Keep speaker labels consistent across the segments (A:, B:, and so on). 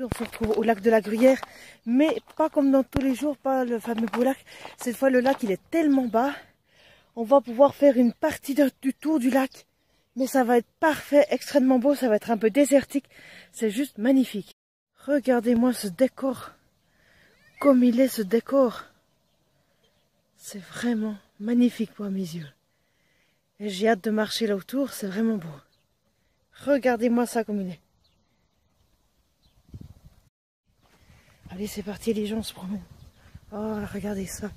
A: On se retrouve au lac de la Gruyère, mais pas comme dans tous les jours, pas le fameux beau lac. Cette fois, le lac, il est tellement bas. On va pouvoir faire une partie du tour du lac. Mais ça va être parfait, extrêmement beau. Ça va être un peu désertique. C'est juste magnifique. Regardez-moi ce décor. Comme il est ce décor. C'est vraiment magnifique pour mes yeux. Et j'ai hâte de marcher là autour. C'est vraiment beau. Regardez-moi ça comme il est. Allez, c'est parti, les gens se promènent. Oh, regardez ça.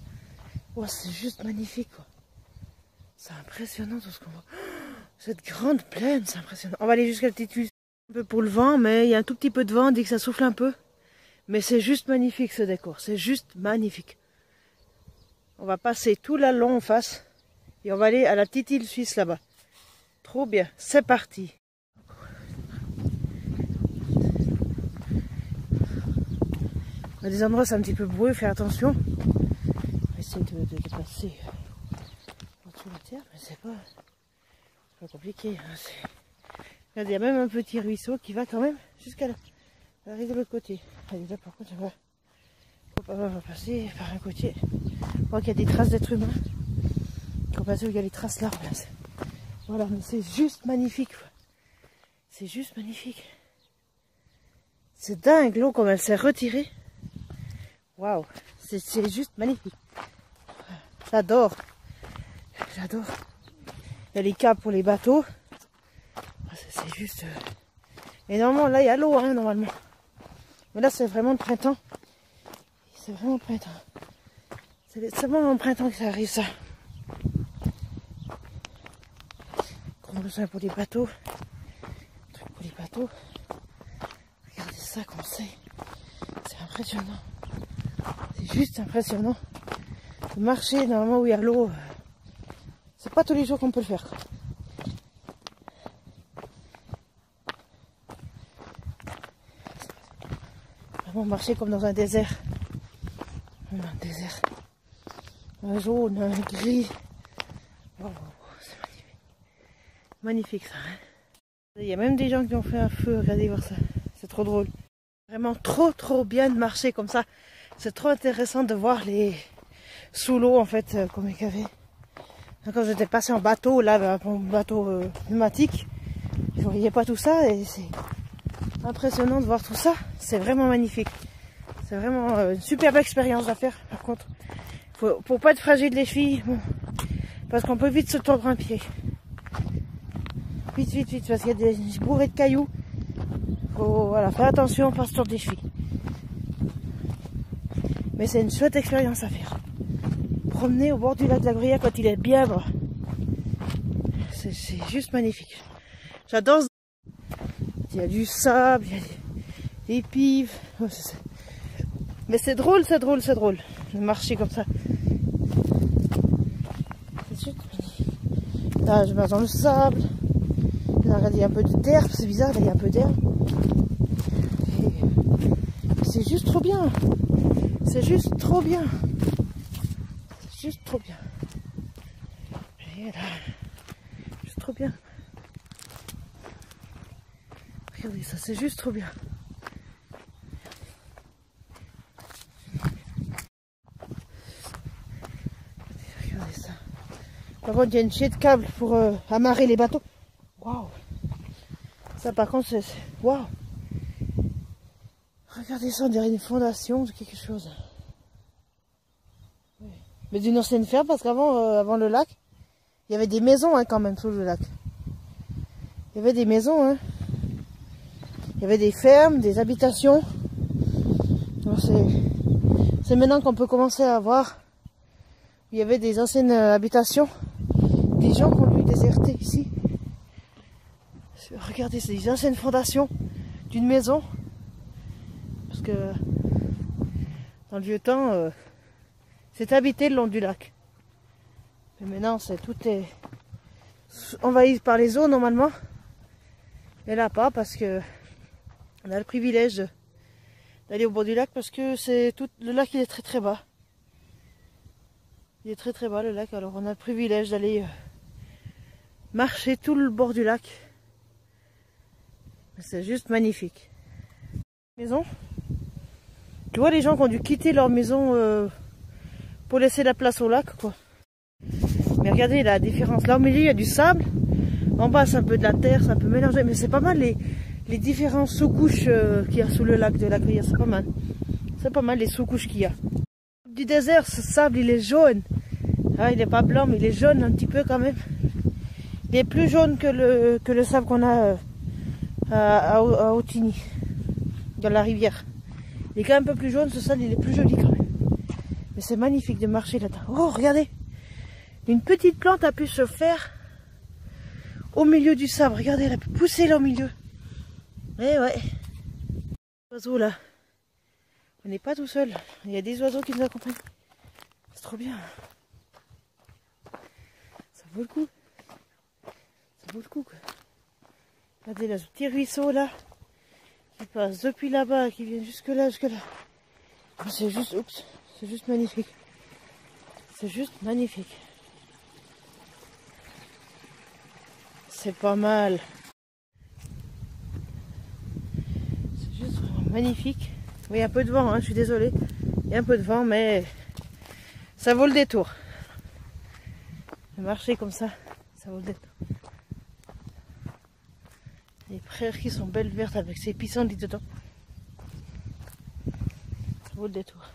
A: Oh, c'est juste magnifique, quoi. C'est impressionnant tout ce qu'on voit. Cette grande plaine, c'est impressionnant. On va aller jusqu'à la petite île. Un peu pour le vent, mais il y a un tout petit peu de vent, on dit que ça souffle un peu. Mais c'est juste magnifique ce décor, c'est juste magnifique. On va passer tout là long en face. Et on va aller à la petite île suisse là-bas. Trop bien, c'est parti. Il y a des endroits c'est un petit peu brouillé, faire attention. On va essayer de passer en dessous de la terre, mais c'est pas compliqué. Hein. Regardez, il y a même un petit ruisseau qui va quand même jusqu'à l'arrivée de l'autre côté. Allez, là par contre, on va passer par un côté. On voit qu'il y a des traces d'êtres humains. On va passer où il y a les traces là. Voilà, mais c'est juste magnifique. C'est juste magnifique. C'est dingue l'eau comme elle s'est retirée. Waouh, c'est juste magnifique. J'adore. J'adore. Il y a les câbles pour les bateaux. C'est juste... Et normalement, là, il y a l'eau, hein, normalement. Mais là, c'est vraiment le printemps. C'est vraiment le printemps. C'est vraiment au printemps que ça arrive, ça. Qu'on a besoin pour les bateaux. Truc pour les bateaux. Regardez ça, comme c'est. C'est impressionnant. C'est juste impressionnant. De marcher normalement où il y a l'eau. C'est pas tous les jours qu'on peut le faire. Vraiment marcher comme dans un désert. Un désert. Un jaune, un gris. Oh, c'est magnifique. Magnifique ça. Hein, il y a même des gens qui ont fait un feu. Regardez voir ça. C'est trop drôle. Vraiment trop bien de marcher comme ça. C'est trop intéressant de voir les sous l'eau en fait comme il y avait. Quand j'étais passé en bateau, là, en bateau pneumatique, je voyais pas tout ça et c'est impressionnant de voir tout ça. C'est vraiment magnifique. C'est vraiment une superbe expérience à faire. Par contre, faut pas être fragile les filles, bon, parce qu'on peut vite se tordre un pied. Vite, parce qu'il y a des bourrées de cailloux. Faut voilà, faire attention, pas se tordre les chevilles. Mais c'est une chouette expérience à faire. Promener au bord du lac de la Gruyère quand il est bien bas. C'est juste magnifique. J'adore. Il y a du sable, il y a des pives. Oh, mais c'est drôle de marcher comme ça. C'est juste magnifique. Là, je marche dans le sable. Là, regardez, il y a un peu de terre. C'est bizarre, là, il y a un peu d'herbe. C'est juste trop bien. C'est juste trop bien. C'est juste trop bien. Et là, juste trop bien. Regardez ça, c'est juste trop bien. Regardez ça. Par contre, il y a une chaîne de câble pour amarrer les bateaux. Waouh. Ça, par contre, c'est... Waouh. Regardez ça, on dirait une fondation de quelque chose. Oui. Mais d'une ancienne ferme, parce qu'avant avant le lac, il y avait des maisons hein, quand même sous le lac. Il y avait des maisons, hein. Il y avait des fermes, des habitations. C'est maintenant qu'on peut commencer à voir. Il y avait des anciennes habitations. Des gens qui ont dû déserter ici. Regardez, c'est des anciennes fondations d'une maison. Parce que dans le vieux temps, c'était habité le long du lac. Mais maintenant, tout est envahi par les eaux normalement. Et là pas parce que on a le privilège d'aller au bord du lac parce que le lac il est très bas. Il est très bas le lac, alors on a le privilège d'aller marcher tout le bord du lac. C'est juste magnifique. Maison. Tu vois les gens qui ont dû quitter leur maison pour laisser la place au lac, quoi. Mais regardez la différence. Là au milieu il y a du sable. En bas c'est un peu de la terre, c'est un peu mélangé. Mais c'est pas mal les différentes sous-couches qu'il y a sous le lac de la Gruyère. C'est pas mal. C'est pas mal les sous-couches qu'il y a. Du désert, ce sable il est jaune. Ah, il n'est pas blanc mais il est jaune un petit peu quand même. Il est plus jaune que le sable qu'on a à Otigny, dans la rivière. Il est quand même un peu plus jaune, ce sable il est plus joli quand même. Mais c'est magnifique de marcher là-dedans. Oh regardez, une petite plante a pu se faire au milieu du sable. Regardez, elle a pu pousser là au milieu. Eh ouais. Oiseaux là. On n'est pas tout seul. Il y a des oiseaux qui nous accompagnent. C'est trop bien. Ça vaut le coup. Ça vaut le coup quoi. Regardez là, ce petit ruisseau là. Qui passe depuis là-bas, qui vient jusque là, jusque là. C'est juste, oups, c'est juste magnifique. C'est juste magnifique. C'est pas mal. C'est juste vraiment magnifique. Oui, il y a un peu de vent, hein, je suis désolée. Il y a un peu de vent, mais ça vaut le détour. De marcher comme ça vaut le détour. Les prairies qui sont belles vertes avec ces pissenlits dedans. Ça vaut le détour.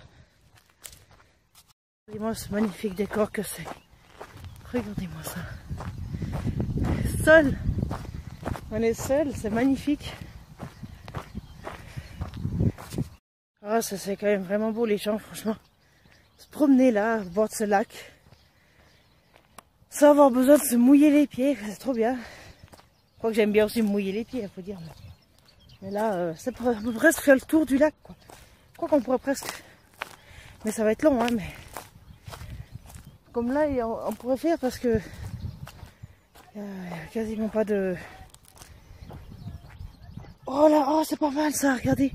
A: Regardez-moi ce magnifique décor que c'est. Regardez-moi ça. Seul. On est seul, c'est magnifique. Ah, ça c'est quand même vraiment beau les gens, franchement. Se promener là, au bord de ce lac. Sans avoir besoin de se mouiller les pieds, c'est trop bien. Je crois que j'aime bien aussi me mouiller les pieds, il faut dire. Mais là, c'est presque faire le tour du lac, quoi. Je crois qu'on pourrait presque... Mais ça va être long, hein, mais... Comme là, on pourrait faire parce que... Il n'y a quasiment pas de... Oh là, oh, c'est pas mal ça, regardez.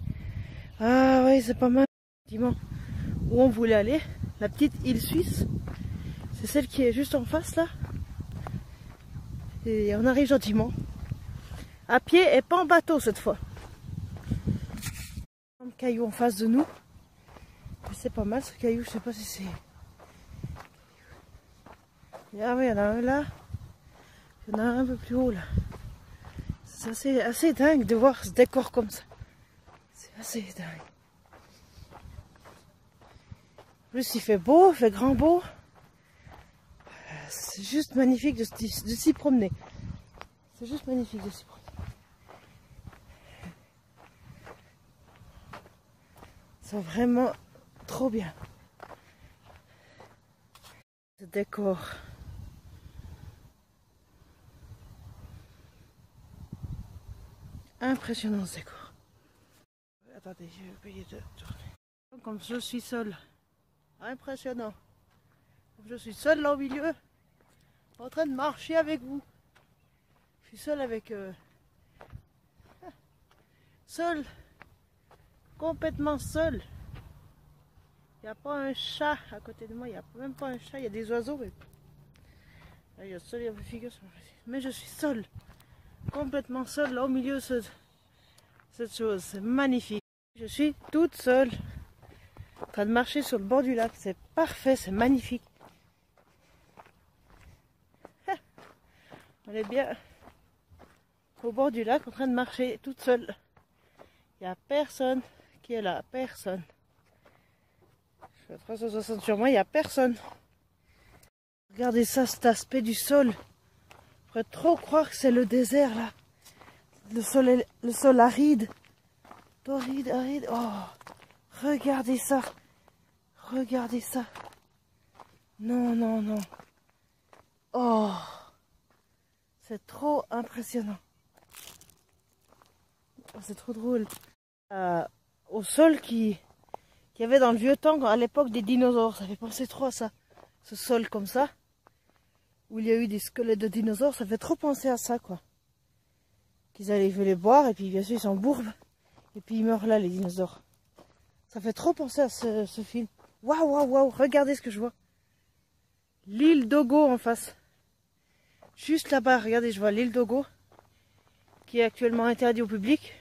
A: Ah oui, c'est pas mal. Effectivement, où on voulait aller, la petite île suisse. C'est celle qui est juste en face, là. Et on arrive gentiment. À pied et pas en bateau cette fois. Un caillou en face de nous. C'est pas mal ce caillou, je sais pas si c'est... Ah oui, il y en a un là. Il y en a un peu plus haut là. C'est assez dingue de voir ce décor comme ça. C'est assez dingue. En plus il fait beau, il fait grand beau. C'est juste magnifique de s'y promener. C'est juste magnifique de s'y promener. C'est vraiment trop bien. Ce décor. Impressionnant ce décor. Attendez, je vais essayer de tourner. Comme je suis seule. Impressionnant. Comme je suis seule là au milieu. En train de marcher avec vous. Je suis seule avec... seule. Complètement seule. Il n'y a pas un chat à côté de moi. Il n'y a même pas un chat. Il y a des oiseaux. Mais... Là, il y a seul, il y a des figures. Mais je suis seule. Complètement seule là au milieu de cette chose. C'est magnifique. Je suis toute seule. En train de marcher sur le bord du lac. C'est parfait. C'est magnifique. On est bien au bord du lac en train de marcher toute seule. Il n'y a personne qui est là. Personne. Je fais 360 sur moi. Il n'y a personne. Regardez ça, cet aspect du sol. Je pourrais trop croire que c'est le désert là. Le sol aride. Torride, aride. Oh, regardez ça. Regardez ça. Non, non, non. Oh, c'est trop impressionnant. Oh, c'est trop drôle. Au sol qu'il y avait dans le vieux temps, à l'époque des dinosaures. Ça fait penser trop à ça. Ce sol comme ça. Où il y a eu des squelettes de dinosaures. Ça fait trop penser à ça, quoi. Qu'ils allaient les boire et puis bien sûr ils s'embourbent. Et puis ils meurent là, les dinosaures. Ça fait trop penser à ce film. Waouh, waouh, waouh, regardez ce que je vois. L'île Dogo en face. Juste là-bas, regardez, je vois l'île Dogo. Qui est actuellement interdite au public.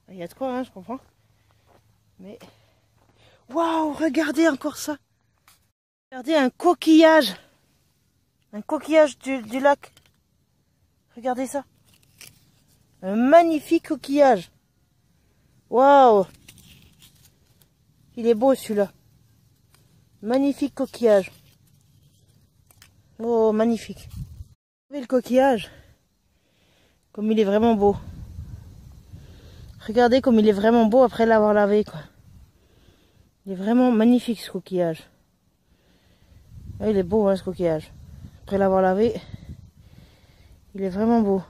A: Il y a de quoi, hein, je comprends. Mais waouh, regardez encore ça. Regardez un coquillage. Un coquillage du lac. Regardez ça. Un magnifique coquillage. Waouh. Il est beau celui-là. Magnifique coquillage. Oh, magnifique. Regardez le coquillage. Comme il est vraiment beau. Regardez comme il est vraiment beau après l'avoir lavé, quoi. Il est vraiment magnifique ce coquillage. Ah, il est beau, hein, ce coquillage. Après l'avoir lavé, il est vraiment beau.